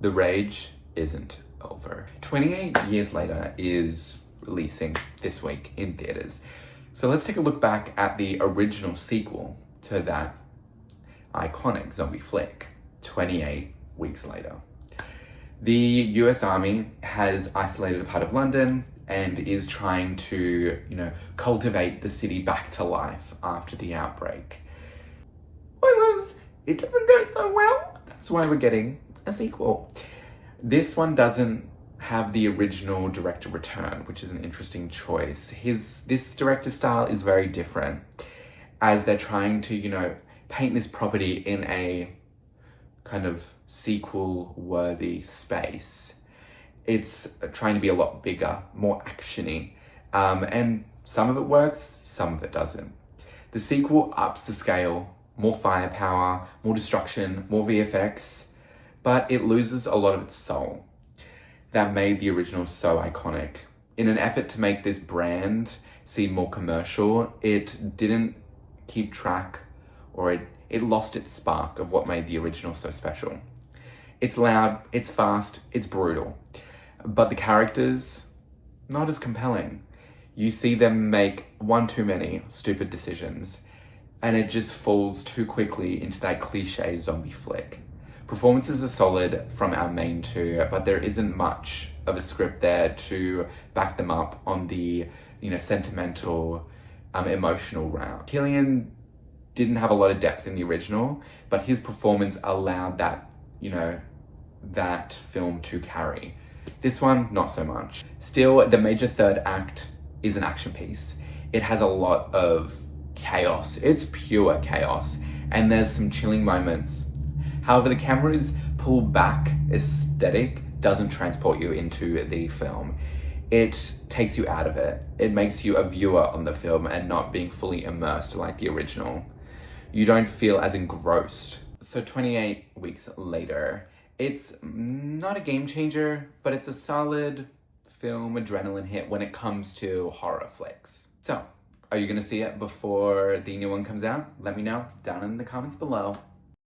The rage isn't over. 28 Years Later is releasing this week in theaters. So let's take a look back at the original sequel to that iconic zombie flick, 28 Weeks Later. The US Army has isolated a part of London and is trying to, cultivate the city back to life after the outbreak. Spoilers! It doesn't go so well. That's why we're getting a sequel. This one doesn't have the original director return, which is an interesting choice. This director style is very different, as they're trying to, paint this property in a kind of sequel-worthy space. It's trying to be a lot bigger, more actiony, and some of it works, some of it doesn't. The sequel ups the scale, more firepower, more destruction, more VFX, but it loses a lot of its soul that made the original so iconic. In an effort to make this brand seem more commercial, it didn't keep track, or it lost its spark of what made the original so special. It's loud, it's fast, it's brutal, but the characters, not as compelling. You see them make one too many stupid decisions, and it just falls too quickly into that cliche zombie flick. Performances are solid from our main two, but there isn't much of a script there to back them up on the, sentimental, emotional round. Cillian didn't have a lot of depth in the original, but his performance allowed that, that film to carry. This one, not so much. Still, the major third act is an action piece. It has a lot of chaos. It's pure chaos, and there's some chilling moments. However, the camera's pulled back aesthetic doesn't transport you into the film. It takes you out of it. It makes you a viewer on the film and not being fully immersed like the original. You don't feel as engrossed. So 28 Weeks Later, it's not a game changer, but it's a solid film adrenaline hit when it comes to horror flicks. So, are you gonna see it before the new one comes out? Let me know down in the comments below.